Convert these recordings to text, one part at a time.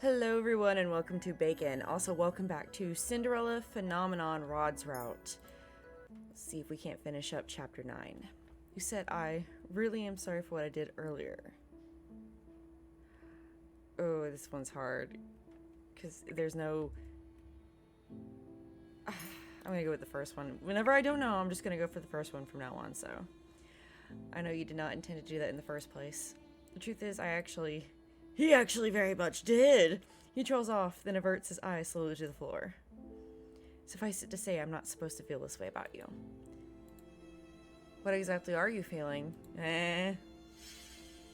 Hello everyone and welcome to Bacon. Also welcome back to Cinderella Phenomenon Rod's Route. Let's see if we can't finish up chapter 9. You said I really am sorry for what I did earlier. Oh, this one's hard. Because there's no... I'm going to go with the first one. Whenever I don't know, I'm just going to go for the first one from now on, so... I know you did not intend to do that in the first place. The truth is, He actually very much did! He trolls off, then averts his eyes slowly to the floor. Suffice it to say, I'm not supposed to feel this way about you. What exactly are you feeling? There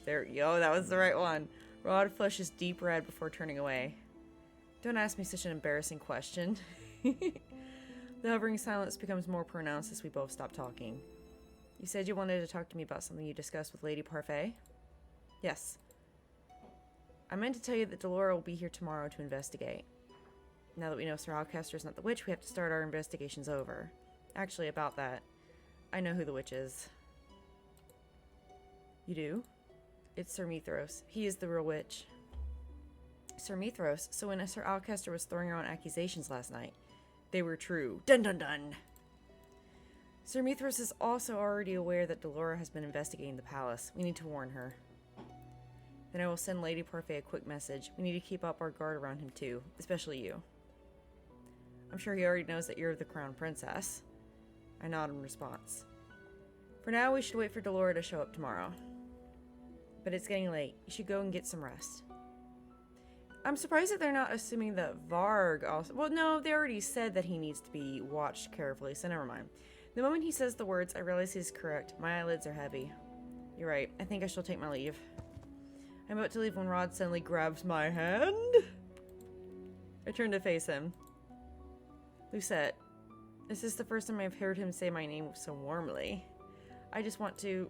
you go, that was the right one. Rod flushes deep red before turning away. Don't ask me such an embarrassing question. The hovering silence becomes more pronounced as we both stop talking. You said you wanted to talk to me about something you discussed with Lady Parfait? Yes. I meant to tell you that Delora will be here tomorrow to investigate. Now that we know Sir Alcester is not the witch, we have to start our investigations over. Actually, about that, I know who the witch is. You do? It's Sir Mithros. He is the real witch. Sir Mithros? So when Sir Alcester was throwing around accusations last night, they were true. Dun dun dun! Sir Mithros is also already aware that Delora has been investigating the palace. We need to warn her. Then I will send Lady Parfait a quick message. We need to keep up our guard around him too, especially you. I'm sure he already knows that you're the crown princess. I nod in response. For now, we should wait for Delora to show up tomorrow. But it's getting late. You should go and get some rest. I'm surprised that they're not assuming that Varg also... Well, no, they already said that he needs to be watched carefully, so never mind. The moment he says the words, I realize he's correct. My eyelids are heavy. You're right. I think I shall take my leave. I'm about to leave when Rod suddenly grabs my hand. I turn to face him. Lucette, this is the first time I've heard him say my name so warmly. I just want to...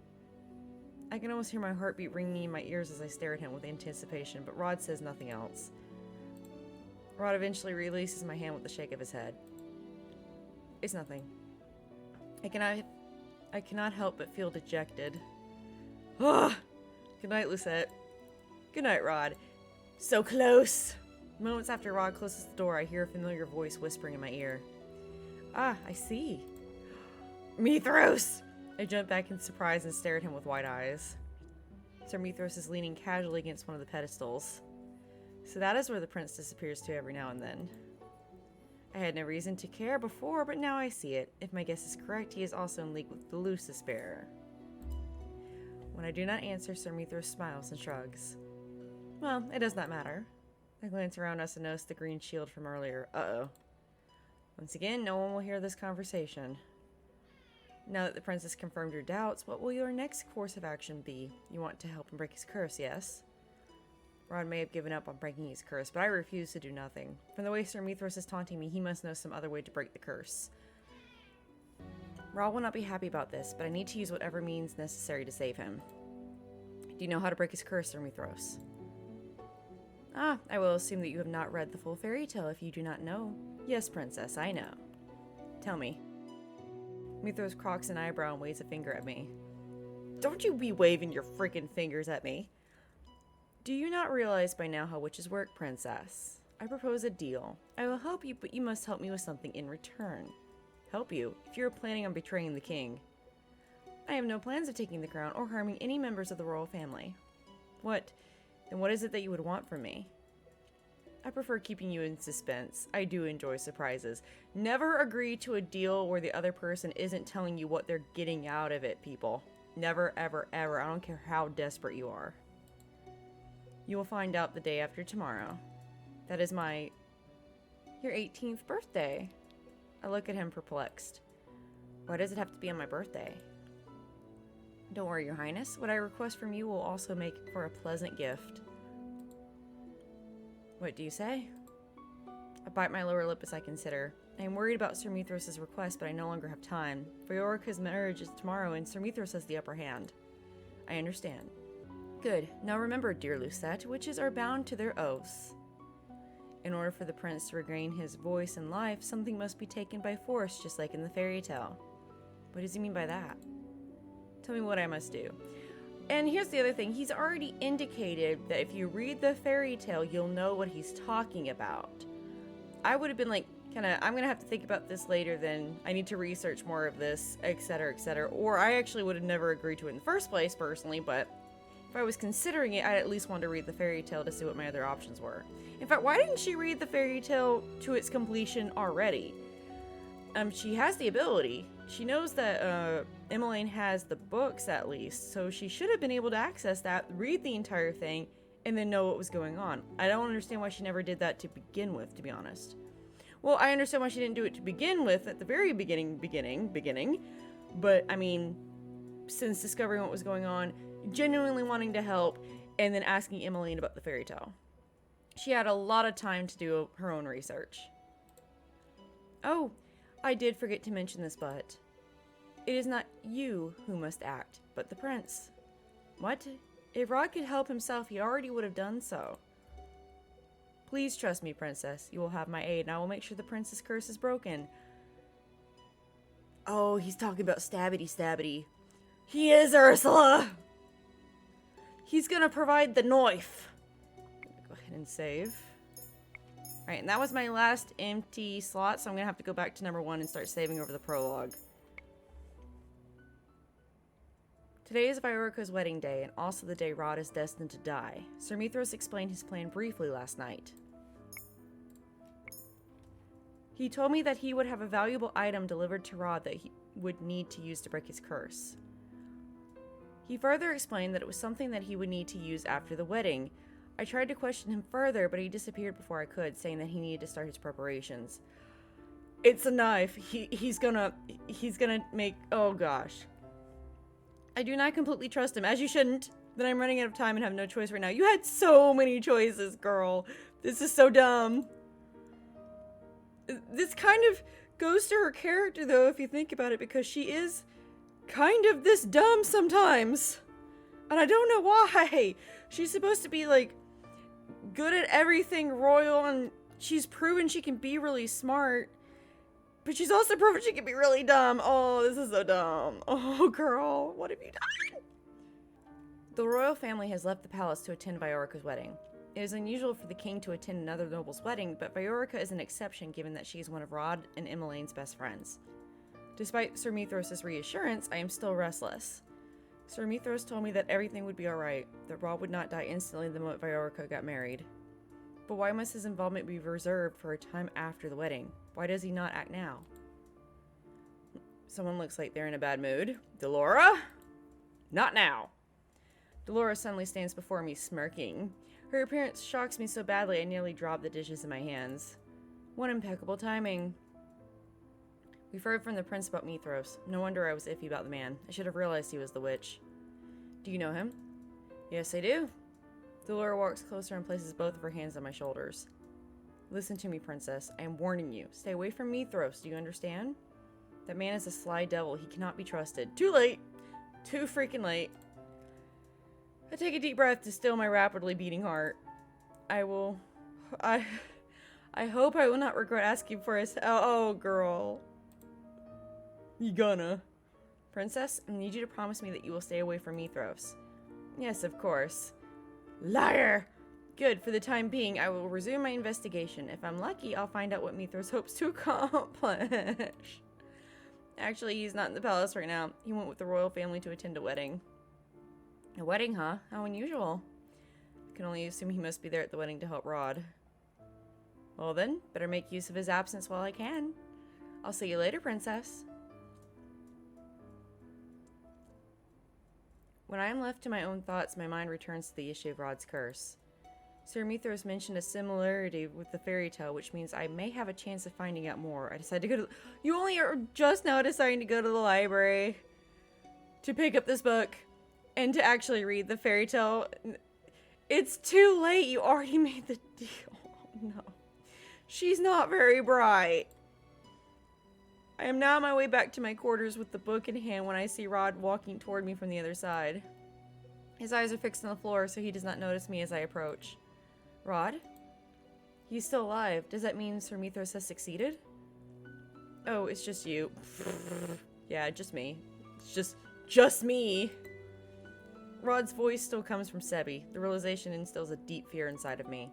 I can almost hear my heartbeat ringing in my ears as I stare at him with anticipation, but Rod says nothing else. Rod eventually releases my hand with a shake of his head. It's nothing. I cannot help but feel dejected. Ah! Good night, Lucette. Good night, Rod. So close! Moments after Rod closes the door, I hear a familiar voice whispering in my ear. Ah, I see. Mithros! I jump back in surprise and stare at him with wide eyes. Sir Mithros is leaning casually against one of the pedestals. So that is where the prince disappears to every now and then. I had no reason to care before, but now I see it. If my guess is correct, he is also in league with the Lucis Bearer. When I do not answer, Sir Mithros smiles and shrugs. Well, it does not matter. I glance around us and notice the green shield from earlier. Uh-oh. Once again, no one will hear this conversation. Now that the prince has confirmed your doubts, what will your next course of action be? You want to help him break his curse, yes? Rod may have given up on breaking his curse, but I refuse to do nothing. From the way Sir Mithros is taunting me, he must know some other way to break the curse. Rod will not be happy about this, but I need to use whatever means necessary to save him. Do you know how to break his curse, Sir Mithros? Ah, I will assume that you have not read the full fairy tale if you do not know. Yes, princess, I know. Tell me. Mithros cocks an eyebrow and waves a finger at me. Don't you be waving your freaking fingers at me. Do you not realize by now how witches work, princess? I propose a deal. I will help you, but you must help me with something in return. Help you? If you're planning on betraying the king. I have no plans of taking the crown or harming any members of the royal family. What? Then what is it that you would want from me? I prefer keeping you in suspense. I do enjoy surprises. Never agree to a deal where the other person isn't telling you what they're getting out of it, people. Never, ever, ever. I don't care how desperate you are. You will find out the day after tomorrow. That is your 18th birthday. I look at him perplexed. Why does it have to be on my birthday? Don't worry, Your Highness. What I request from you will also make for a pleasant gift. What do you say? I bite my lower lip as I consider. I am worried about Sir Mithros' request, but I no longer have time. Feorica's marriage is tomorrow, and Sir Mithros has the upper hand. I understand. Good. Now remember, dear Lucette, witches are bound to their oaths. In order for the prince to regain his voice in life, something must be taken by force, just like in the fairy tale. What does he mean by that? Tell me what I must do. And here's the other thing. He's already indicated that if you read the fairy tale, you'll know what he's talking about. I would have been like, I'm going to have to think about this later, then I need to research more of this, etc., etc. Or I actually would have never agreed to it in the first place, personally, but if I was considering it, I'd at least want to read the fairy tale to see what my other options were. In fact, why didn't she read the fairy tale to its completion already? She has the ability. She knows that Emmeline has the books, at least, so she should have been able to access that, read the entire thing, and then know what was going on. I don't understand why she never did that to begin with, to be honest. Well, I understand why she didn't do it to begin with at the very beginning, but, I mean, since discovering what was going on, genuinely wanting to help, and then asking Emmeline about the fairy tale. She had a lot of time to do her own research. Oh, I did forget to mention this, but it is not you who must act, but the prince. What? If Rod could help himself, he already would have done so. Please trust me, princess. You will have my aid, and I will make sure the prince's curse is broken. Oh, he's talking about Stabbity. He is, Ursula! He's gonna provide the knife. Go ahead and save. Alright, and that was my last empty slot, so I'm gonna have to go back to number 1 and start saving over the prologue. Today is Viorica's wedding day, and also the day Rod is destined to die. Sir Mithras explained his plan briefly last night. He told me that he would have a valuable item delivered to Rod that he would need to use to break his curse. He further explained that it was something that he would need to use after the wedding. I tried to question him further, but he disappeared before I could, saying that he needed to start his preparations. It's a knife. He's gonna make... Oh, gosh. I do not completely trust him, as you shouldn't. Then I'm running out of time and have no choice right now. You had so many choices, girl. This is so dumb. This kind of goes to her character, though, if you think about it, because she is kind of this dumb sometimes. And I don't know why. She's supposed to be, like, good at everything royal, and she's proven she can be really smart. But she's also proven she can be really dumb. Oh, this is so dumb. Oh, girl, what have you done? The royal family has left the palace to attend Viorica's wedding. It is unusual for the king to attend another noble's wedding, but Viorica is an exception given that she is one of Rod and Emmeline's best friends. Despite Sir Mithras' reassurance, I am still restless. Sir Mithras told me that everything would be alright, that Rod would not die instantly the moment Viorica got married. But why must his involvement be reserved for a time after the wedding? Why does he not act now? Someone looks like they're in a bad mood. Delora? Not now. Delora suddenly stands before me, smirking. Her appearance shocks me so badly I nearly drop the dishes in my hands. What impeccable timing. We've heard from the prince about Mithras. No wonder I was iffy about the man. I should have realized he was the witch. Do you know him? Yes, I do. Delora walks closer and places both of her hands on my shoulders. Listen to me, princess. I am warning you. Stay away from Mithras. Do you understand? That man is a sly devil. He cannot be trusted. Too late. Too freaking late. I take a deep breath to still my rapidly beating heart. I hope I will not regret asking for his help. Oh, girl. You gonna. Princess, I need you to promise me that you will stay away from Mithras. Yes, of course. Liar! Good, for the time being, I will resume my investigation. If I'm lucky, I'll find out what Mithras hopes to accomplish. Actually, he's not in the palace right now. He went with the royal family to attend a wedding. A wedding, huh? How unusual. I can only assume he must be there at the wedding to help Rod. Well then, better make use of his absence while I can. I'll see you later, princess. When I am left to my own thoughts, my mind returns to the issue of Rod's curse. Sir Mithras mentioned a similarity with the fairy tale, which means I may have a chance of finding out more. I decided to go to... You only are just now deciding to go to the library to pick up this book and to actually read the fairy tale. It's too late. You already made the deal. Oh, no. She's not very bright. I am now on my way back to my quarters with the book in hand when I see Rod walking toward me from the other side. His eyes are fixed on the floor, so he does not notice me as I approach. Rod? He's still alive. Does that mean Sir Mithras has succeeded? Oh, it's just you. Yeah, just me. It's just me. Rod's voice still comes from Sebi. The realization instills a deep fear inside of me.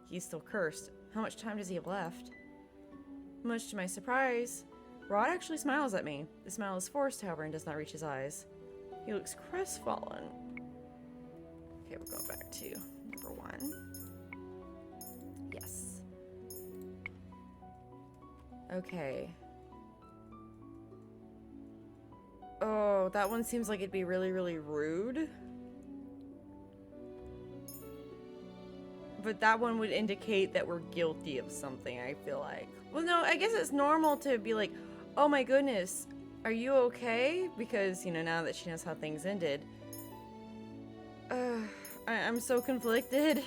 He's still cursed. How much time does he have left? Much to my surprise, Rod actually smiles at me. The smile is forced, however, and does not reach his eyes. He looks crestfallen. Okay, we're going back to number 1. Yes. Okay. Oh, that one seems like it'd be really, really rude. But that one would indicate that we're guilty of something, I feel like. Well, no, I guess it's normal to be like, oh my goodness, are you okay? Because, you know, now that she knows how things ended. I'm so conflicted.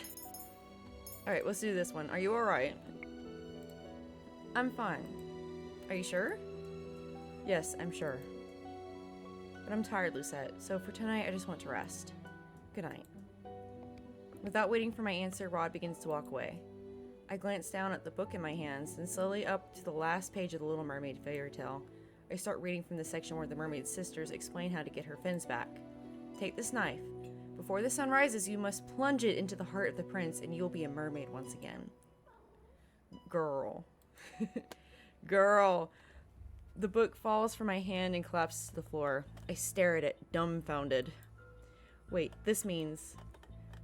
Alright, let's do this one. Are you alright? I'm fine. Are you sure? Yes, I'm sure. But I'm tired, Lucette, so for tonight I just want to rest. Good night. Without waiting for my answer, Rod begins to walk away. I glance down at the book in my hands, and slowly up to the last page of the Little Mermaid fairy tale. I start reading from the section where the mermaid sisters explain how to get her fins back. Take this knife. Before the sun rises, you must plunge it into the heart of the prince, and you'll be a mermaid once again. Girl. Girl. The book falls from my hand and collapses to the floor. I stare at it, dumbfounded. Wait, this means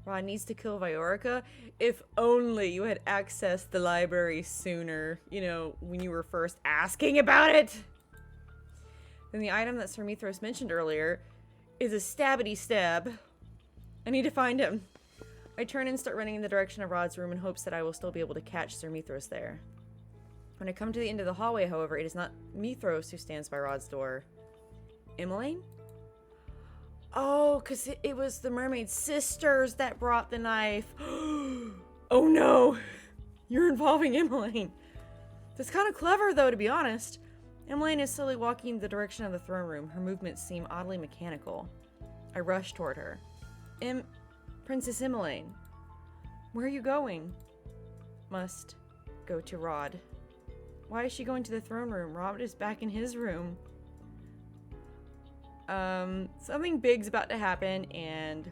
Rod needs to kill Viorica? If only you had accessed the library sooner, you know, when you were first asking about it. Then the item that Sir Mithras mentioned earlier is a stabbity stab. I need to find him. I turn and start running in the direction of Rod's room in hopes that I will still be able to catch Sir Mithras there. When I come to the end of the hallway, however, it is not Mithras who stands by Rod's door. Emmeline? Oh, because it was the mermaid sisters that brought the knife. Oh no! You're involving Emmeline. That's kind of clever, though, to be honest. Emmeline is slowly walking in the direction of the throne room. Her movements seem oddly mechanical. I rush toward her. Princess Emmeline. Where are you going? Must go to Rod. Why is she going to the throne room? Rod is back in his room. Something big's about to happen, and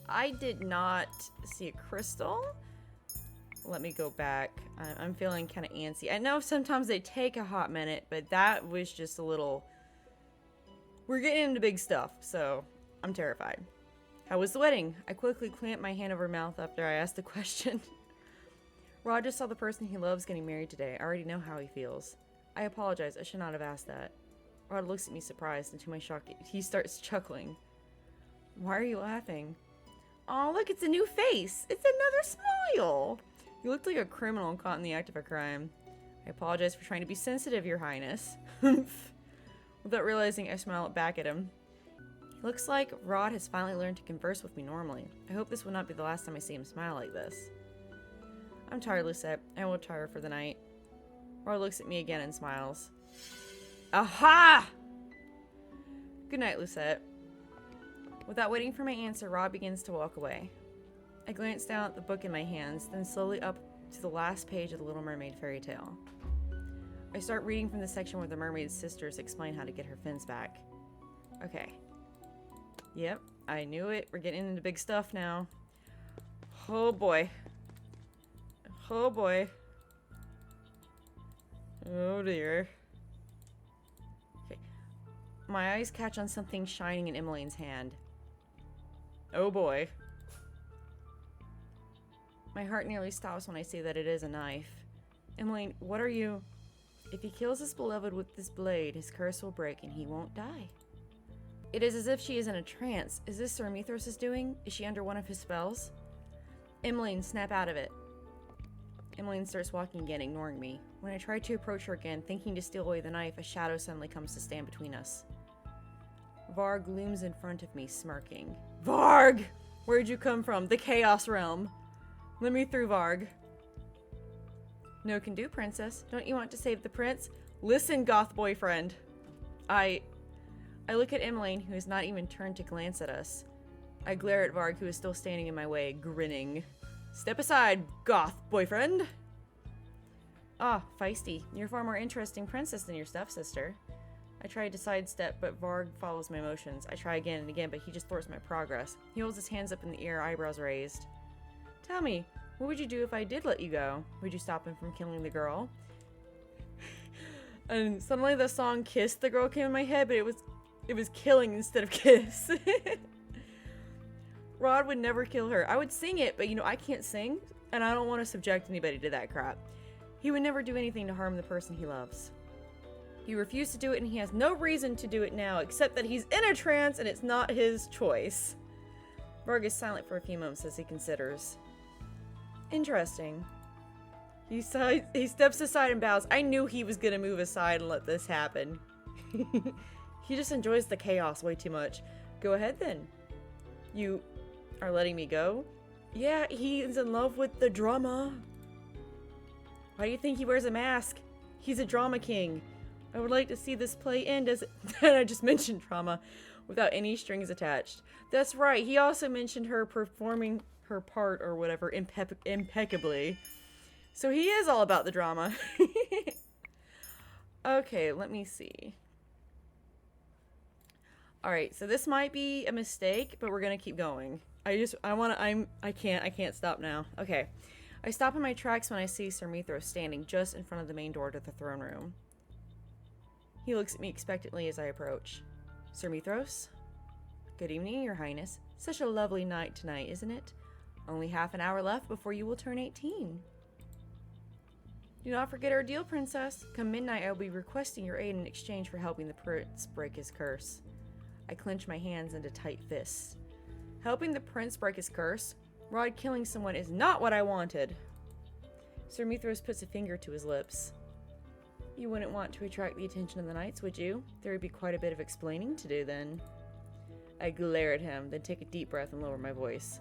I did not see a crystal. Let me go back. I'm feeling kind of antsy. I know sometimes they take a hot minute, but that was just a little... We're getting into big stuff, so I'm terrified. How was the wedding? I quickly clamped my hand over her mouth after I asked the question. Rod just saw the person he loves getting married today. I already know how he feels. I apologize. I should not have asked that. Rod looks at me surprised, and to my shock, he starts chuckling. Why are you laughing? Oh, look, it's a new face. It's another smile. You looked like a criminal caught in the act of a crime. I apologize for trying to be sensitive, Your Highness. Without realizing, I smile back at him. Looks like Rod has finally learned to converse with me normally. I hope this will not be the last time I see him smile like this. I'm tired, Lucette. I will retire for the night. Rod looks at me again and smiles. Aha! Good night, Lucette. Without waiting for my answer, Rod begins to walk away. I glance down at the book in my hands, then slowly up to the last page of the Little Mermaid fairy tale. I start reading from the section where the mermaid sisters explain how to get her fins back. Okay. Yep, I knew it. We're getting into big stuff now. Oh boy. Oh boy. Oh dear. Okay. My eyes catch on something shining in Emmeline's hand. Oh boy. My heart nearly stops when I see that it is a knife. Emmeline, what are you... If he kills his beloved with this blade, his curse will break and he won't die. It is as if she is in a trance. Is this Sir Mithras' doing? Is she under one of his spells? Emmeline, snap out of it. Emmeline starts walking again, ignoring me. When I try to approach her again, thinking to steal away the knife, a shadow suddenly comes to stand between us. Varg looms in front of me, smirking. Varg! Where'd you come from? The Chaos Realm. Let me through, Varg. No can do, princess. Don't you want to save the prince? Listen, goth boyfriend. I look at Emmeline, who has not even turned to glance at us. I glare at Varg, who is still standing in my way, grinning. Step aside, goth boyfriend. Ah, feisty. You're a far more interesting princess than your stepsister. I tried to sidestep, but Varg follows my motions. I try again and again, but he just thwarts my progress. He holds his hands up in the air, eyebrows raised. Tell me, what would you do if I did let you go? Would you stop him from killing the girl? And suddenly the song Kiss the Girl came in my head, but it was killing instead of kiss. Rod would never kill her. I would sing it, but I can't sing, and I don't want to subject anybody to that crap. He would never do anything to harm the person he loves. He refused to do it, and he has no reason to do it now, except that he's in a trance and it's not his choice. Varg is silent for a few moments as he considers. Interesting. He steps aside and bows. I knew he was gonna move aside and let this happen. He just enjoys the chaos way too much. Go ahead then. You are letting me go? Yeah, he's in love with the drama. Why do you think he wears a mask? He's a drama king. I would like to see this play end as I just mentioned drama without any strings attached. That's right. He also mentioned her performing her part or whatever impeccably. So he is all about the drama. Okay, let me see. Alright, so this might be a mistake, but we're gonna keep going. I can't stop now. Okay. I stop in my tracks when I see Sir Mithros standing just in front of the main door to the throne room. He looks at me expectantly as I approach. Sir Mithros? Good evening, Your Highness. Such a lovely night tonight, isn't it? Only half an hour left before you will turn 18. Do not forget our deal, Princess. Come midnight, I will be requesting your aid in exchange for helping the prince break his curse. I clench my hands into tight fists. Helping the prince break his curse? Rod killing someone is not what I wanted. Sir Mithros puts a finger to his lips. You wouldn't want to attract the attention of the knights, would you? There would be quite a bit of explaining to do then. I glare at him, then take a deep breath and lower my voice.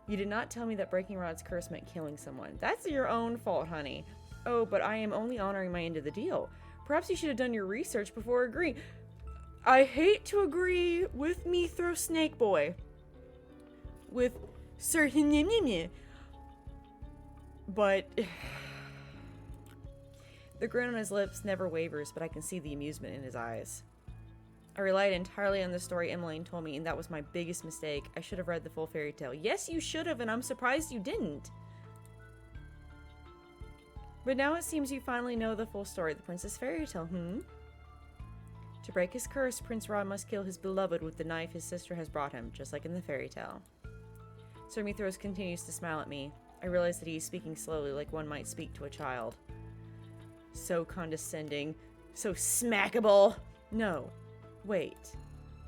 You did not tell me that breaking Rod's curse meant killing someone. That's your own fault, honey. Oh, but I am only honoring my end of the deal. Perhaps you should have done your research before agreeing. I hate to agree with Mithros Snake Boy. With Sir Hinyimnyimny. But the grin on his lips never wavers, but I can see the amusement in his eyes. I relied entirely on the story Emmeline told me, and that was my biggest mistake. I should have read the full fairy tale. Yes, you should have, and I'm surprised you didn't. But now it seems you finally know the full story of the Princess Fairy Tale, To break his curse, Prince Rod must kill his beloved with the knife his sister has brought him, just like in the fairy tale. Sir Mithros continues to smile at me. I realize that he is speaking slowly, like one might speak to a child. So condescending. So smackable. No. Wait.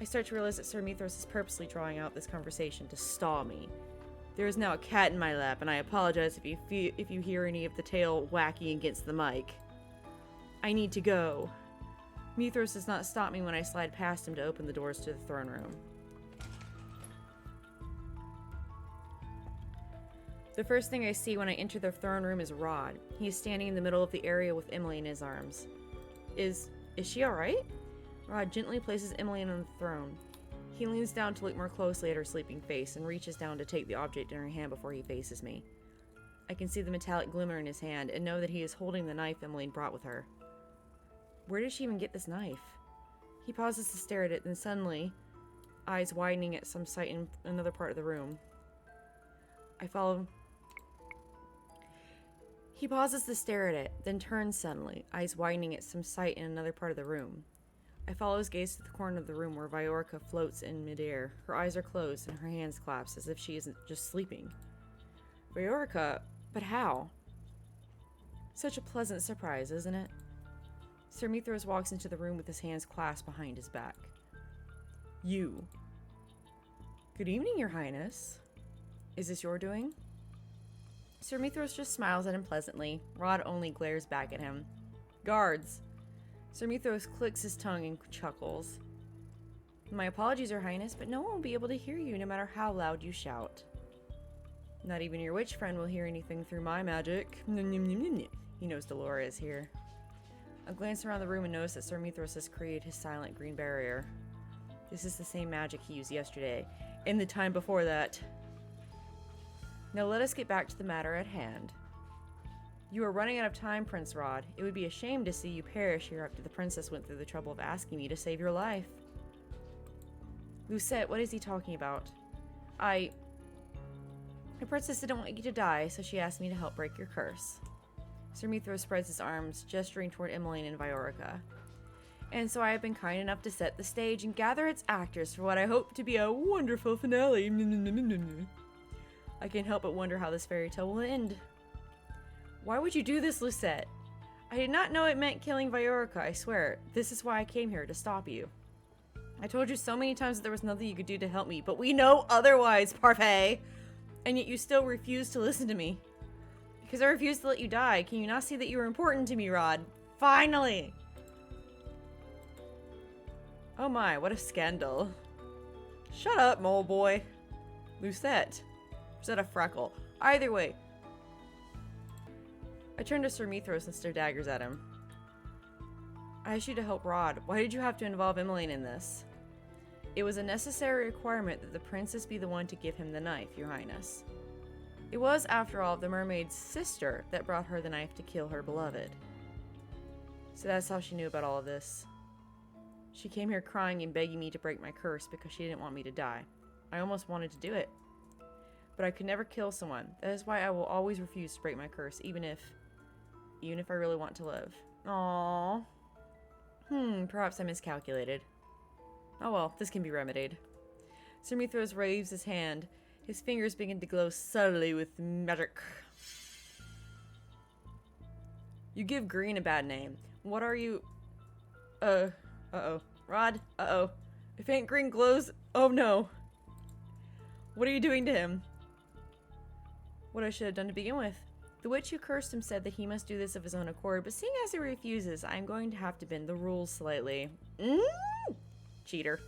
I start to realize that Sir Mithros is purposely drawing out this conversation to stall me. There is now a cat in my lap, and I apologize if you hear any of the tail whacking against the mic. I need to go. Mithros does not stop me when I slide past him to open the doors to the throne room. The first thing I see when I enter the throne room is Rod. He is standing in the middle of the area with Emily in his arms. Is she alright? Rod gently places Emily on the throne. He leans down to look more closely at her sleeping face and reaches down to take the object in her hand before he faces me. I can see the metallic glimmer in his hand and know that he is holding the knife Emmeline brought with her. Where did she even get this knife? He pauses to stare at it, then suddenly, eyes widening at some sight in another part of the room. I follow. He pauses to stare at it, then turns suddenly, eyes widening at some sight in another part of the room. I follow his gaze to the corner of the room where Viorica floats in midair. Her eyes are closed and her hands clasped as if she isn't just sleeping. Viorica? But how? Such a pleasant surprise, isn't it? Sir Mithros walks into the room with his hands clasped behind his back. You. Good evening, Your Highness. Is this your doing? Sir Mithros just smiles at him pleasantly. Rod only glares back at him. Guards. Sir Mithros clicks his tongue and chuckles. My apologies, Your Highness, but no one will be able to hear you no matter how loud you shout. Not even your witch friend will hear anything through my magic. He knows Delora is here. I glance around the room and notice that Sir Mithros has created his silent green barrier. This is the same magic he used yesterday, and the time before that. Now let us get back to the matter at hand. You are running out of time, Prince Rod. It would be a shame to see you perish here after the princess went through the trouble of asking me to save your life. Lucette, what is he talking about? The princess didn't want you to die, so she asked me to help break your curse. Sir Mithras spreads his arms, gesturing toward Emmeline and Viorica. And so I have been kind enough to set the stage and gather its actors for what I hope to be a wonderful finale. I can't help but wonder how this fairy tale will end. Why would you do this, Lucette? I did not know it meant killing Viorica, I swear. This is why I came here, to stop you. I told you so many times that there was nothing you could do to help me, but we know otherwise, Parfait! And yet you still refuse to listen to me. Because I refuse to let you die. Can you not see that you are important to me, Rod? Finally! Oh my, what a scandal. Shut up, mole boy. Lucette. Or is that a freckle? Either way. I turned to Sir Mithras and stared daggers at him. I asked you to help Rod. Why did you have to involve Emmeline in this? It was a necessary requirement that the princess be the one to give him the knife, Your Highness. It was, after all, the mermaid's sister that brought her the knife to kill her beloved. So that's how she knew about all of this. She came here crying and begging me to break my curse because she didn't want me to die. I almost wanted to do it. But I could never kill someone. That is why I will always refuse to break my curse, even if I really want to live. Aww. Perhaps I miscalculated. Oh well, this can be remedied. Sir Mithras waves his hand. His fingers begin to glow subtly with magic. You give green a bad name. What are you... Uh-oh. Rod, uh-oh. If Aunt Green glows... Oh no. What are you doing to him? What I should have done to begin with. The witch who cursed him said that he must do this of his own accord, but seeing as he refuses, I'm going to have to bend the rules slightly. Cheater.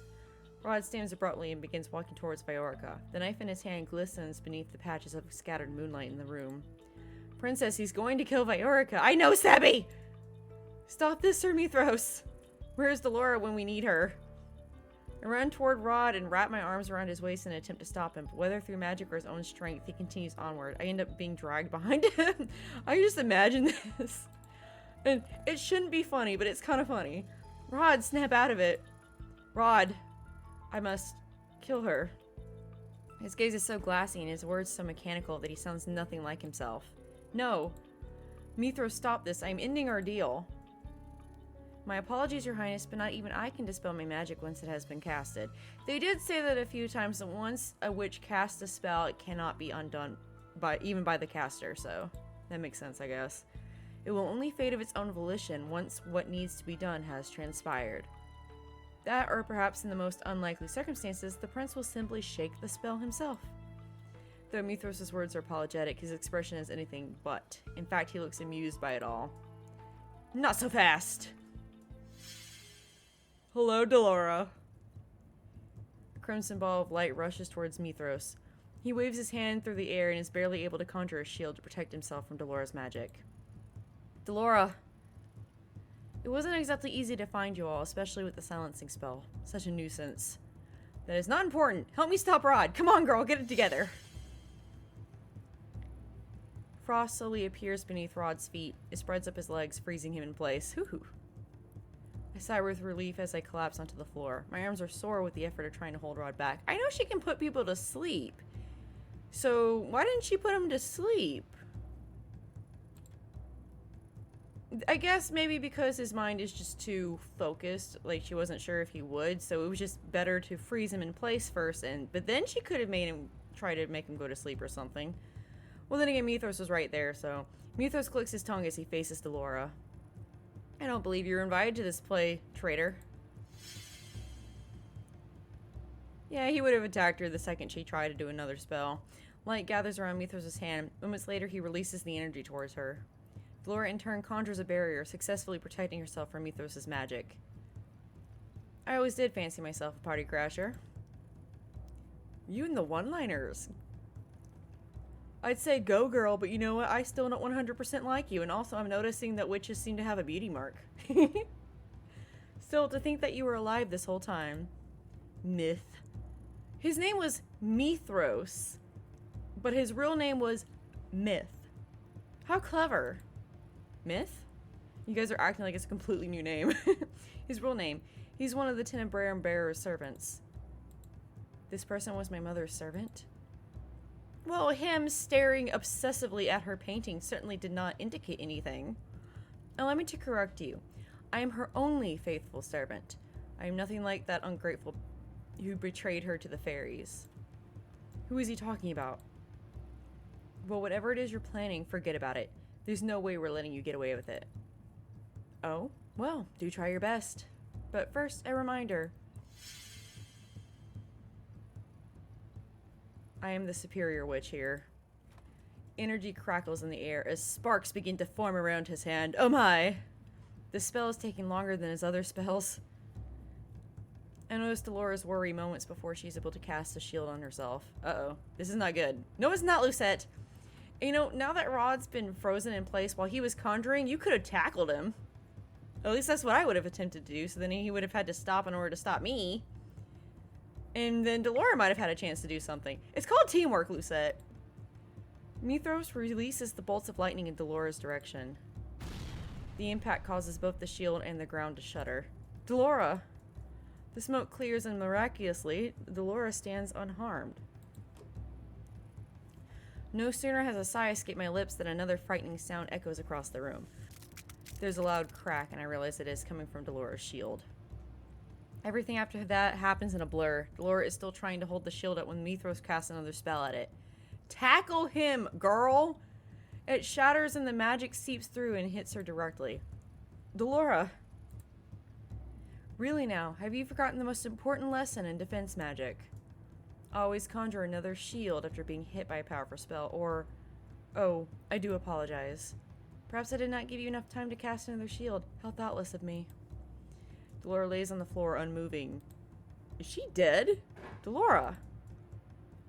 Rod stands abruptly and begins walking towards Viorica. The knife in his hand glistens beneath the patches of scattered moonlight in the room. Princess, he's going to kill Viorica. I know, Sabby! Stop this, Sir Mithras! Where's Delora when we need her? I run toward Rod and wrap my arms around his waist in an attempt to stop him, but whether through magic or his own strength, he continues onward. I end up being dragged behind him. I just imagine this. And it shouldn't be funny, but it's kind of funny. Rod, snap out of it. Rod, I must kill her. His gaze is so glassy and his words so mechanical that he sounds nothing like himself. No. Mithras, stop this. I'm ending our deal. My apologies, Your Highness, but not even I can dispel my magic once it has been casted. They did say that a few times that once a witch casts a spell, it cannot be undone even by the caster, so that makes sense, I guess. It will only fade of its own volition once what needs to be done has transpired. That, or perhaps in the most unlikely circumstances, the prince will simply shake the spell himself. Though Mithras' words are apologetic, his expression is anything but. In fact, he looks amused by it all. Not so fast! Hello, Delora. A crimson ball of light rushes towards Mithras. He waves his hand through the air and is barely able to conjure a shield to protect himself from Delora's magic. Delora! It wasn't exactly easy to find you all, especially with the silencing spell. Such a nuisance. That is not important. Help me stop Rod. Come on, girl, get it together. Frost slowly appears beneath Rod's feet. It spreads up his legs, freezing him in place. Hoo-hoo. I sigh with relief as I collapse onto the floor. My arms are sore with the effort of trying to hold Rod back. I know she can put people to sleep. So, why didn't she put him to sleep? I guess maybe because his mind is just too focused. Like, she wasn't sure if he would. So, it was just better to freeze him in place first. But then she could have made him try to make him go to sleep or something. Well, then again, Mithras was right there. So, Mithras clicks his tongue as he faces Delora. I don't believe you were invited to this play, traitor. Yeah, he would have attacked her the second she tried to do another spell. Light gathers around Mithras' hand. Moments later, he releases the energy towards her. Delora in turn conjures a barrier, successfully protecting herself from Mithras' magic. I always did fancy myself a party crasher. You and the one-liners. I'd say go girl, but you know what? I still don't 100% like you, and also I'm noticing that witches seem to have a beauty mark. Still, to think that you were alive this whole time. Myth. His name was Mithros, but his real name was Myth. How clever. Myth? You guys are acting like it's a completely new name. His real name. He's one of the Tenebrae Bearer's servants. This person was my mother's servant? Well, him staring obsessively at her painting certainly did not indicate anything. Allow me to correct you. I am her only faithful servant. I am nothing like that ungrateful who betrayed her to the fairies. Who is he talking about? Well, whatever it is you're planning, forget about it. There's no way we're letting you get away with it. Oh? Well, do try your best. But first, a reminder. I am the superior witch here. Energy crackles in the air as sparks begin to form around his hand. Oh my! This spell is taking longer than his other spells. I notice Dolores worry moments before she's able to cast a shield on herself. Uh-oh. This is not good. No, it's not, Lucette. You know, now that Rod's been frozen in place while he was conjuring, you could have tackled him. At least that's what I would have attempted to do, so then he would have had to stop in order to stop me. And then Delora might have had a chance to do something. It's called teamwork, Lucette. Mithros releases the bolts of lightning in Delora's direction. The impact causes both the shield and the ground to shudder. Delora! The smoke clears and miraculously, Delora stands unharmed. No sooner has a sigh escaped my lips than another frightening sound echoes across the room. There's a loud crack and I realize it is coming from Delora's shield. Everything after that happens in a blur. Delora is still trying to hold the shield up when Mithros casts another spell at it. Tackle him, girl! It shatters and the magic seeps through and hits her directly. Delora! Really now, have you forgotten the most important lesson in defense magic? Always conjure another shield after being hit by a powerful spell, or... Oh, I do apologize. Perhaps I did not give you enough time to cast another shield. How thoughtless of me. Delora lays on the floor, unmoving. Is she dead? Delora!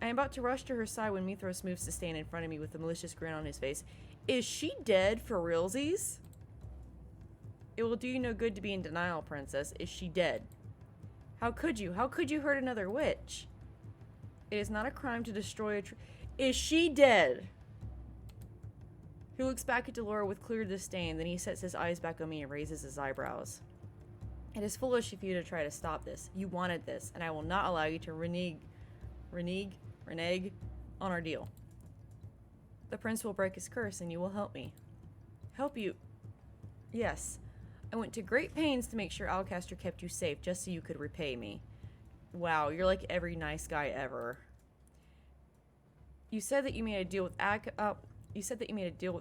I am about to rush to her side when Mithros moves to stand in front of me with a malicious grin on his face. Is she dead for realsies? It will do you no good to be in denial, princess. Is she dead? How could you? How could you hurt another witch? It is not a crime to destroy a Is she dead? He looks back at Delora with clear disdain, then he sets his eyes back on me and raises his eyebrows. It is foolish of you to try to stop this. You wanted this, and I will not allow you to renege on our deal. The prince will break his curse, and you will help me. Help you? Yes. I went to great pains to make sure Alcaster kept you safe, just so you could repay me. Wow, you're like every nice guy ever. You said that you made a deal with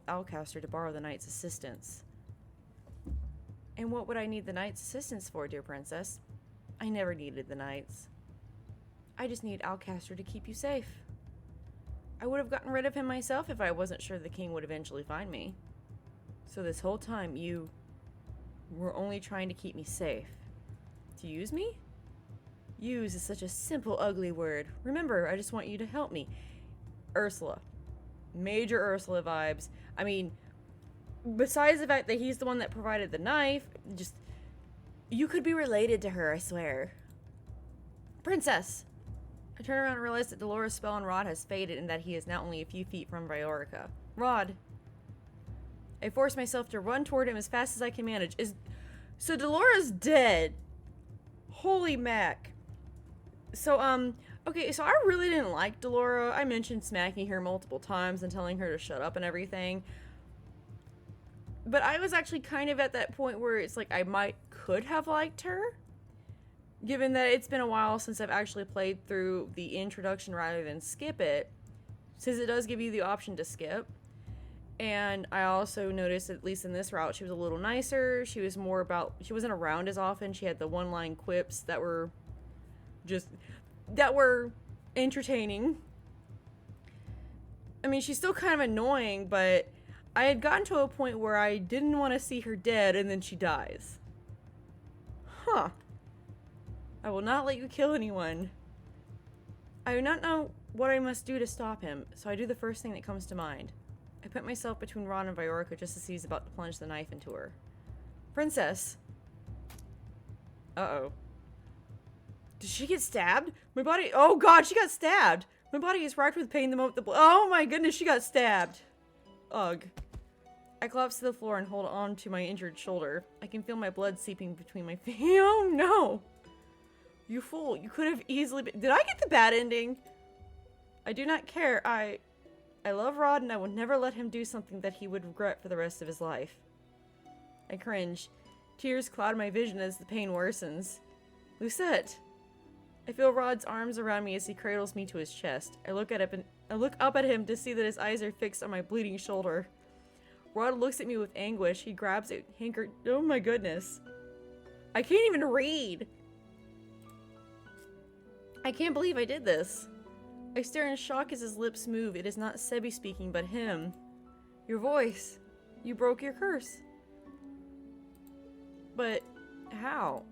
Alcaster to borrow the knight's assistance. And what would I need the knight's assistance for, dear princess? I never needed the knight's. I just need Alcaster to keep you safe. I would have gotten rid of him myself if I wasn't sure the king would eventually find me. So this whole time you were only trying to keep me safe. To use me? Use is such a simple, ugly word. Remember, I just want you to help me. Ursula. Major Ursula vibes. I mean, besides the fact that he's the one that provided the knife, just... You could be related to her, I swear. Princess! I turn around and realize that Dolores' spell on Rod has faded and that he is now only a few feet from Viorica. Rod! I force myself to run toward him as fast as I can manage. So Dolores dead. Holy mac. So, okay, so I really didn't like Delora. I mentioned smacking her multiple times and telling her to shut up and everything. But I was actually kind of at that point where it's like I could have liked her. Given that it's been a while since I've actually played through the introduction rather than skip it. Since it does give you the option to skip. And I also noticed, at least in this route, she was a little nicer. She was more about... She wasn't around as often. She had the one-line quips that were entertaining. I mean, she's still kind of annoying, but I had gotten to a point where I didn't want to see her dead, and then she dies. Huh. I will not let you kill anyone. I do not know what I must do to stop him, so I do the first thing that comes to mind. I put myself between Ron and Viorica just as he's about to plunge the knife into her. Princess! Uh-oh. Did she get stabbed? My body- Oh god, she got stabbed! My body is racked with pain the moment the- Oh my goodness, she got stabbed! Ugh. I collapse to the floor and hold on to my injured shoulder. I can feel my blood seeping between my feet. Oh no! You fool, you could have easily been— Did I get the bad ending? I do not care. I love Rod and I will never let him do something that he would regret for the rest of his life. I cringe. Tears cloud my vision as the pain worsens. Lucette! I feel Rod's arms around me as he cradles me to his chest. I look up at him to see that his eyes are fixed on my bleeding shoulder. Rod looks at me with anguish. He grabs it. Oh my goodness. I can't even read. I can't believe I did this. I stare in shock as his lips move. It is not Sebi speaking, but him. Your voice. You broke your curse. But how?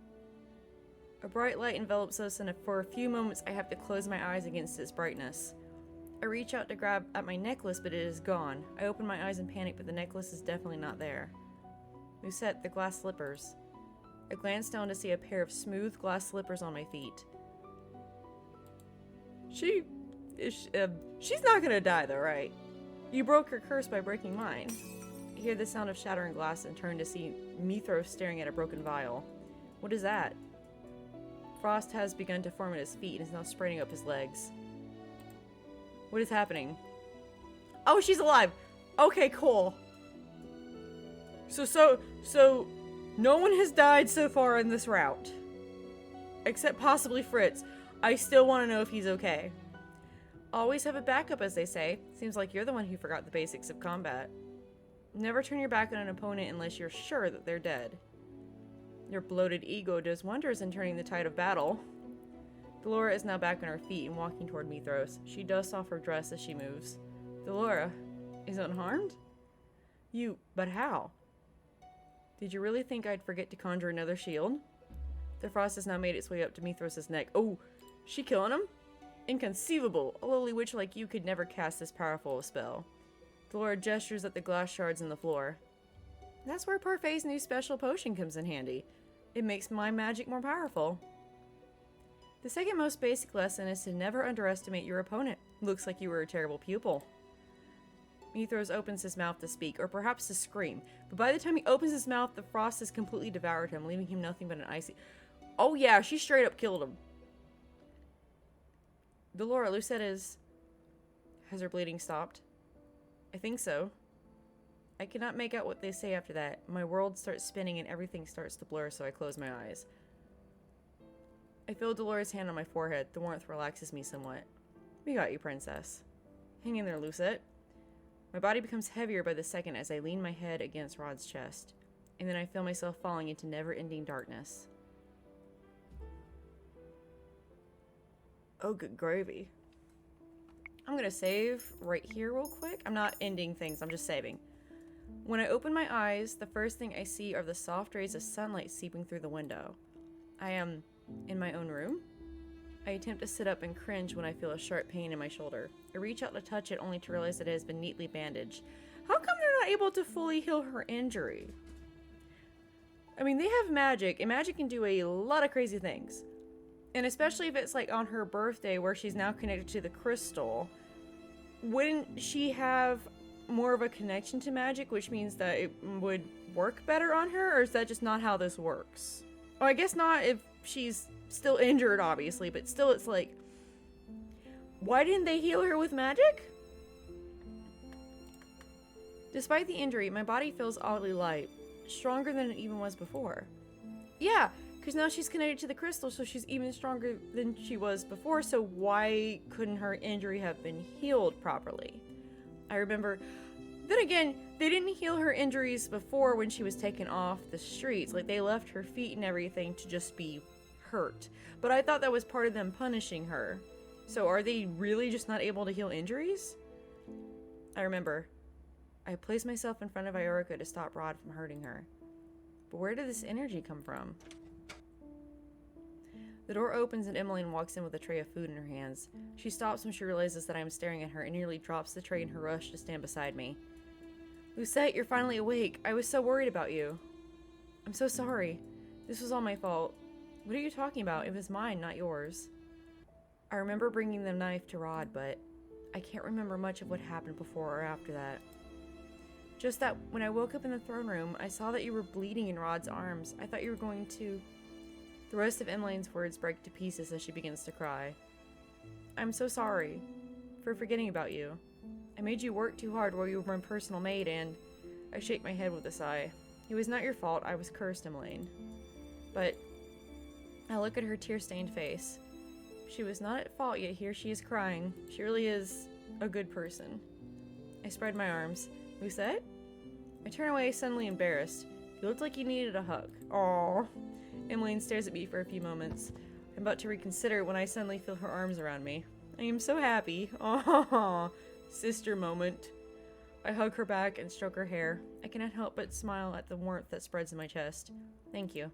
A bright light envelops us, and for a few moments I have to close my eyes against its brightness. I reach out to grab at my necklace, but it is gone. I open my eyes in panic, but the necklace is definitely not there. Lucette, the glass slippers. I glance down to see a pair of smooth glass slippers on my feet. She's not gonna die though, right? You broke her curse by breaking mine. I hear the sound of shattering glass and turn to see Mithros staring at a broken vial. What is that? Frost has begun to form at his feet and is now spreading up his legs. What is happening? Oh, she's alive! Okay, cool. So no one has died so far in this route. Except possibly Fritz. I still want to know if he's okay. Always have a backup, as they say. Seems like you're the one who forgot the basics of combat. Never turn your back on an opponent unless you're sure that they're dead. Your bloated ego does wonders in turning the tide of battle. Delora is now back on her feet and walking toward Mithros. She dusts off her dress as she moves. Delora is unharmed? But how? Did you really think I'd forget to conjure another shield? The frost has now made its way up to Mithros' neck. Oh, she killing him? Inconceivable! A lowly witch like you could never cast this powerful a spell. Delora gestures at the glass shards on the floor. That's where Parfai's new special potion comes in handy. It makes my magic more powerful. The second most basic lesson is to never underestimate your opponent. Looks like you were a terrible pupil. Mithros opens his mouth to speak, or perhaps to scream, but by the time he opens his mouth, the frost has completely devoured him, leaving him nothing but an icy— Oh yeah, she straight up killed him. Delora, Lucette is— Has her bleeding stopped? I think so. I cannot make out what they say after that. My world starts spinning and everything starts to blur, so I close my eyes. I feel Delora's hand on my forehead. The warmth relaxes me somewhat. We got you, princess. Hang in there, Lucette. My body becomes heavier by the second as I lean my head against Rod's chest. And then I feel myself falling into never-ending darkness. Oh, good gravy. I'm gonna save right here real quick. I'm not ending things, I'm just saving. When I open my eyes, the first thing I see are the soft rays of sunlight seeping through the window. I am in my own room. I attempt to sit up and cringe when I feel a sharp pain in my shoulder. I reach out to touch it only to realize that it has been neatly bandaged. How come they're not able to fully heal her injury? I mean, they have magic, and magic can do a lot of crazy things. And especially if it's like on her birthday where she's now connected to the crystal, wouldn't she have more of a connection to magic, which means that it would work better on her? Or is that just not how this works? Oh, I guess not if she's still injured, obviously, but still it's like, why didn't they heal her with magic? Despite the injury, my body feels oddly light, stronger than it even was before. Yeah, because now she's connected to the crystal, so she's even stronger than she was before, so why couldn't her injury have been healed properly? I remember, then again, they didn't heal her injuries before when she was taken off the streets. Like, they left her feet and everything to just be hurt. But I thought that was part of them punishing her. So are they really just not able to heal injuries? I remember, I placed myself in front of Iorica to stop Rod from hurting her. But where did this energy come from? The door opens and Emmeline walks in with a tray of food in her hands. She stops when she realizes that I am staring at her and nearly drops the tray in her rush to stand beside me. Lucette, you're finally awake. I was so worried about you. I'm so sorry. This was all my fault. What are you talking about? It was mine, not yours. I remember bringing the knife to Rod, but I can't remember much of what happened before or after that. Just that when I woke up in the throne room, I saw that you were bleeding in Rod's arms. I thought you were going to... The rest of Emmeline's words break to pieces as she begins to cry. I'm so sorry for forgetting about you. I made you work too hard while you were my personal maid, and... I shake my head with a sigh. It was not your fault. I was cursed, Emmeline. But I look at her tear-stained face. She was not at fault, yet here she is crying. She really is a good person. I spread my arms. Lucette? I turn away, suddenly embarrassed. You looked like you needed a hug. Aww. Emmeline stares at me for a few moments. I'm about to reconsider when I suddenly feel her arms around me. I am so happy. Aww. Sister moment. I hug her back and stroke her hair. I cannot help but smile at the warmth that spreads in my chest. Thank you.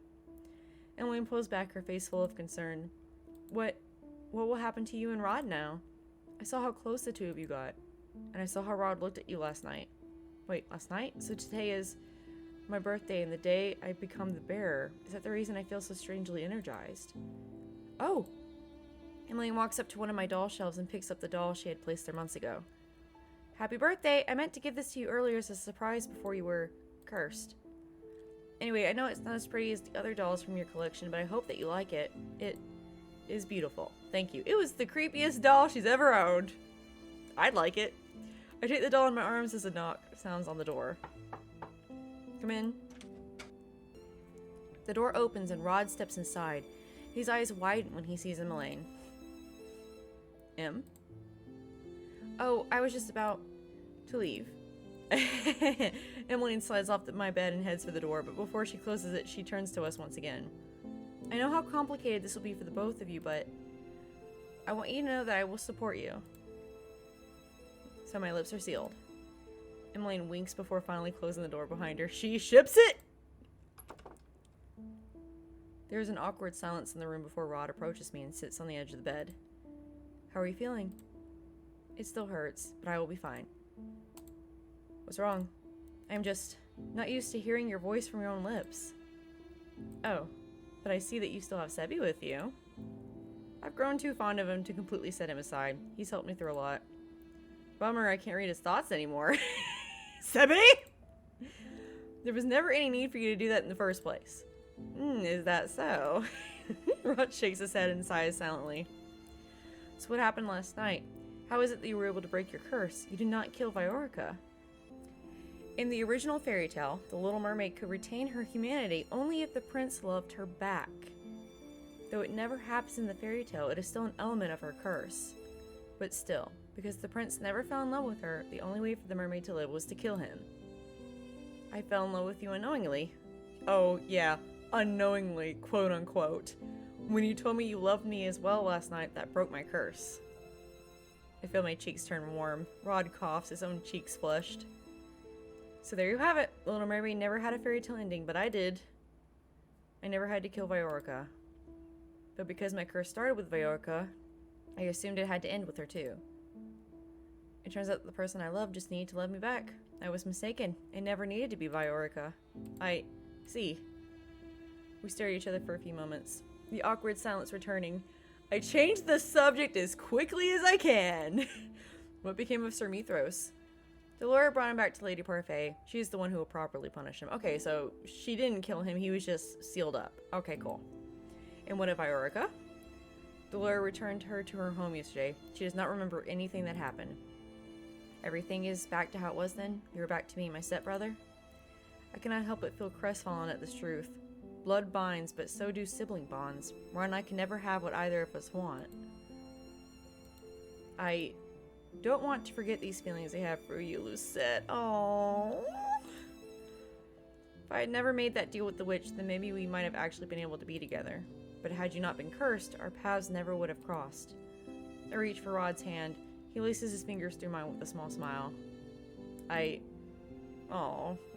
Emmeline pulls back, her face full of concern. What will happen to you and Rod now? I saw how close the two of you got. And I saw how Rod looked at you last night. Wait, last night? So today is my birthday and the day I become the bearer. Is that the reason I feel so strangely energized? Oh! Emmeline walks up to one of my doll shelves and picks up the doll she had placed there months ago. Happy birthday! I meant to give this to you earlier as a surprise before you were cursed. Anyway, I know it's not as pretty as the other dolls from your collection, but I hope that you like it. It is beautiful. Thank you. It was the creepiest doll she's ever owned. I'd like it. I take the doll in my arms as a knock sounds on the door. Come in. The door opens and Rod steps inside. His eyes widen when he sees Emmeline. Em? Oh, I was just about to leave. Emmeline slides off my bed and heads for the door, but before she closes it, she turns to us once again. I know how complicated this will be for the both of you, but I want you to know that I will support you. So my lips are sealed. Emmeline winks before finally closing the door behind her. She ships it! There is an awkward silence in the room before Rod approaches me and sits on the edge of the bed. How are you feeling? It still hurts, but I will be fine. What's wrong? I'm just not used to hearing your voice from your own lips. Oh, but I see that you still have Sebi with you. I've grown too fond of him to completely set him aside. He's helped me through a lot. Bummer, I can't read his thoughts anymore. Sebi? There was never any need for you to do that in the first place. Is that so? Rod shakes his head and sighs silently. So what happened last night? How is it that you were able to break your curse? You did not kill Viorica. In the original fairy tale, the Little Mermaid could retain her humanity only if the prince loved her back. Though it never happens in the fairy tale, it is still an element of her curse. But still, because the prince never fell in love with her, the only way for the mermaid to live was to kill him. I fell in love with you unknowingly. Oh, yeah, unknowingly, quote unquote. When you told me you loved me as well last night, that broke my curse. I feel my cheeks turn warm. Rod coughs, his own cheeks flushed. So there you have it. The Little Mermaid never had a fairy tale ending, but I did. I never had to kill Viorica. But because my curse started with Viorica, I assumed it had to end with her too. It turns out the person I loved just needed to love me back. I was mistaken. It never needed to be Viorica. I see. We stare at each other for a few moments. The awkward silence returning. I change the subject as quickly as I can. What became of Sir Mithros? The lawyer brought him back to Lady Parfait. She's the one who will properly punish him. Okay, so she didn't kill him. He was just sealed up. Okay, cool. And what of Viorica? The lawyer returned her to her home yesterday. She does not remember anything that happened. Everything is back to how it was then? You're back to me, my stepbrother? I cannot help but feel crestfallen at this truth. Blood binds, but so do sibling bonds. Ron and I can never have what either of us want. I don't want to forget these feelings I have for you, Lucette. Oh. If I had never made that deal with the witch, then maybe we might have actually been able to be together. But had you not been cursed, our paths never would have crossed. I reach for Rod's hand. He laces his fingers through mine with a small smile.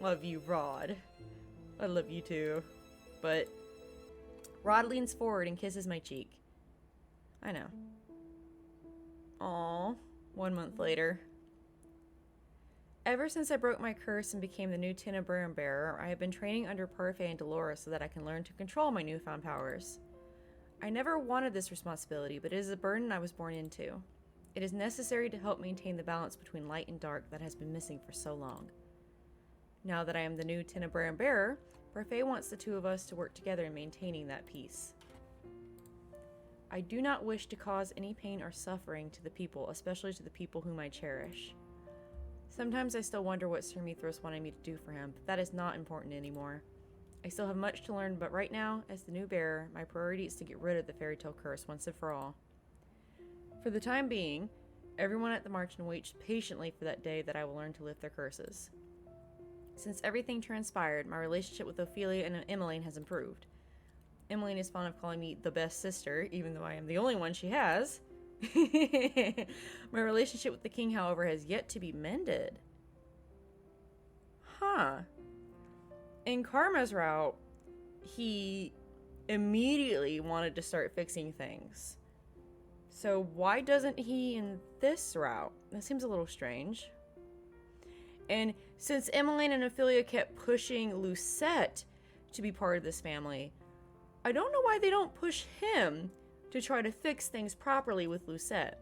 Love you, Rod. I love you too. But Rod leans forward and kisses my cheek. I know. Aw. 1 month later. Ever since I broke my curse and became the new Tenebrarum bearer, I have been training under Parfait and Dolores so that I can learn to control my newfound powers. I never wanted this responsibility, but it is a burden I was born into. It is necessary to help maintain the balance between light and dark that has been missing for so long. Now that I am the new Cinderella bearer, Parfait wants the two of us to work together in maintaining that peace. I do not wish to cause any pain or suffering to the people, especially to the people whom I cherish. Sometimes I still wonder what Sir Mithras wanted me to do for him, but that is not important anymore. I still have much to learn, but right now, as the new bearer, my priority is to get rid of the fairy tale curse once and for all. For the time being, everyone at the Marchen waits patiently for that day that I will learn to lift their curses. Since everything transpired, my relationship with Ophelia and Emmeline has improved. Emmeline is fond of calling me the best sister, even though I am the only one she has. My relationship with the king, however, has yet to be mended. Huh. In Karma's route, he immediately wanted to start fixing things. So why doesn't he in this route? That seems a little strange. And since Emmeline and Ophelia kept pushing Lucette to be part of this family, I don't know why they don't push him to try to fix things properly with Lucette.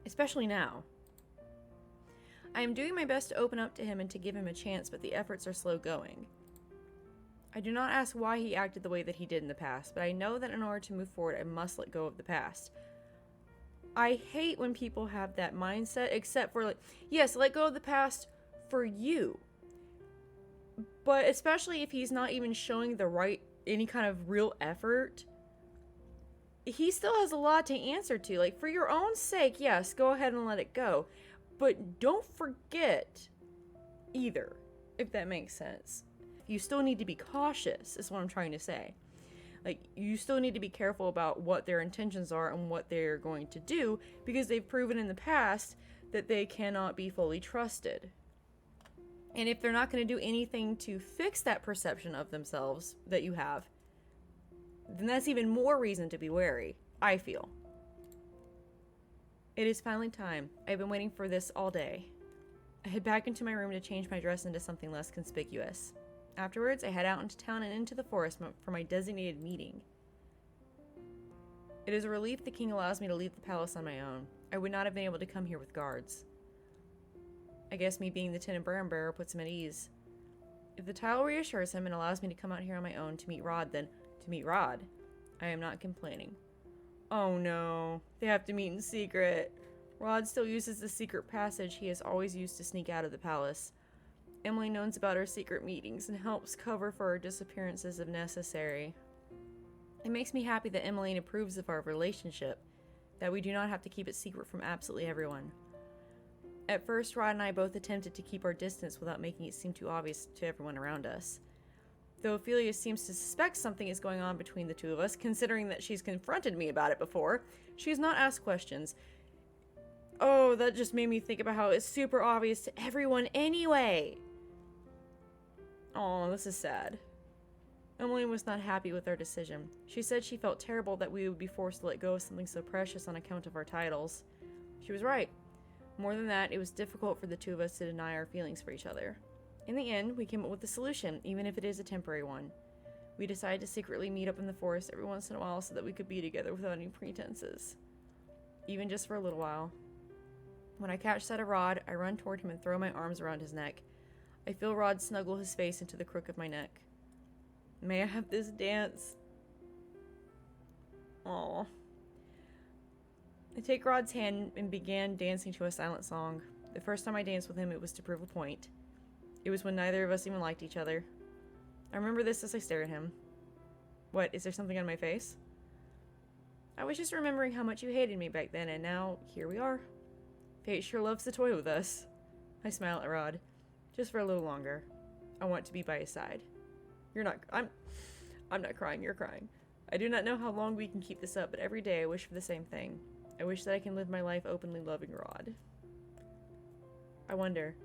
Especially now. I am doing my best to open up to him and to give him a chance, but the efforts are slow going. I do not ask why he acted the way that he did in the past, but I know that in order to move forward, I must let go of the past. I hate when people have that mindset, except for, like, yes, let go of the past for you. But especially if he's not even showing any kind of real effort, he still has a lot to answer to. Like, for your own sake, yes, go ahead and let it go. But don't forget either, if that makes sense. You still need to be cautious, is what I'm trying to say. Like, you still need to be careful about what their intentions are and what they're going to do, because they've proven in the past that they cannot be fully trusted. And if they're not going to do anything to fix that perception of themselves that you have, then that's even more reason to be wary, I feel. It is finally time. I've been waiting for this all day. I head back into my room to change my dress into something less conspicuous. Afterwards, I head out into town and into the forest for my designated meeting. It is a relief the king allows me to leave the palace on my own. I would not have been able to come here with guards. I guess me being the Cinderella bearer puts him at ease. If the tile reassures him and allows me to come out here on my own to meet Rod, then to meet Rod, I am not complaining. Oh no, they have to meet in secret. Rod still uses the secret passage he has always used to sneak out of the palace. Emily knows about our secret meetings and helps cover for our disappearances if necessary. It makes me happy that Emmeline approves of our relationship, that we do not have to keep it secret from absolutely everyone. At first, Rod and I both attempted to keep our distance without making it seem too obvious to everyone around us. Though Ophelia seems to suspect something is going on between the two of us, considering that she's confronted me about it before, she has not asked questions. Oh, that just made me think about how it's super obvious to everyone anyway. Oh, this is sad. Emily was not happy with our decision. She said she felt terrible that we would be forced to let go of something so precious on account of our titles. She was right. More than that, it was difficult for the two of us to deny our feelings for each other. In the end, we came up with a solution, even if it is a temporary one. We decided to secretly meet up in the forest every once in a while so that we could be together without any pretenses. Even just for a little while. When I catch sight of Rod, I run toward him and throw my arms around his neck. I feel Rod snuggle his face into the crook of my neck. May I have this dance? Aww. I take Rod's hand and began dancing to a silent song. The first time I danced with him, it was to prove a point. It was when neither of us even liked each other. I remember this as I stare at him. What, is there something on my face? I was just remembering how much you hated me back then, and now, here we are. Fate sure loves to toy with us. I smile at Rod. Just for a little longer. I want to be by his side. You're not- I'm not crying, you're crying. I do not know how long we can keep this up, but every day I wish for the same thing. I wish that I can live my life openly loving Rod. I wonder,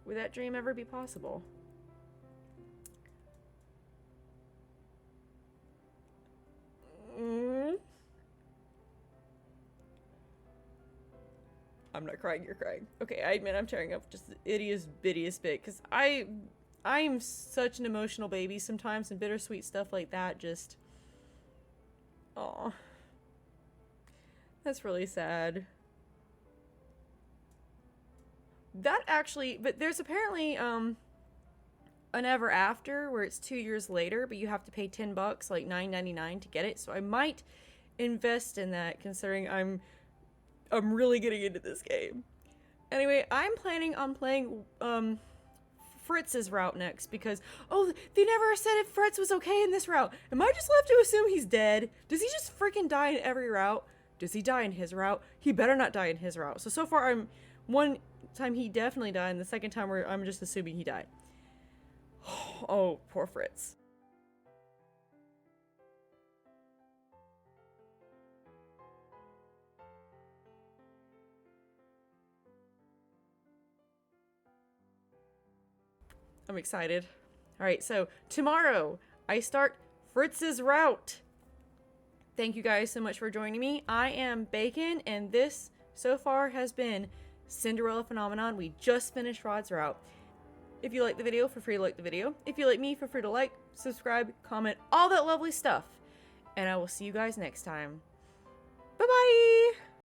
would that dream ever be possible? I'm not crying, you're crying. Okay, I admit I'm tearing up just the ittiest bittiest bit, because I'm such an emotional baby sometimes, and bittersweet stuff like that just... Aw. That's really sad. That actually... But there's apparently, an Ever After where it's 2 years later, but you have to pay $10, like $9.99 to get it. So I might invest in that, considering I'm really getting into this game. Anyway, I'm planning on playing Fritz's route next because, oh, they never said if Fritz was okay in this route. Am I just left to assume he's dead? Does he just freaking die in every route? Does he die in his route? He better not die in his route. So far, one time he definitely died, and the second time I'm just assuming he died. Oh, poor Fritz. I'm excited. Alright, so tomorrow I start Fritz's route. Thank you guys so much for joining me. I am Bacon, and this so far has been Cinderella Phenomenon. We just finished Rod's route. If you like the video, feel free to like the video. If you like me, feel free to like, subscribe, comment, all that lovely stuff. And I will see you guys next time. Bye-bye!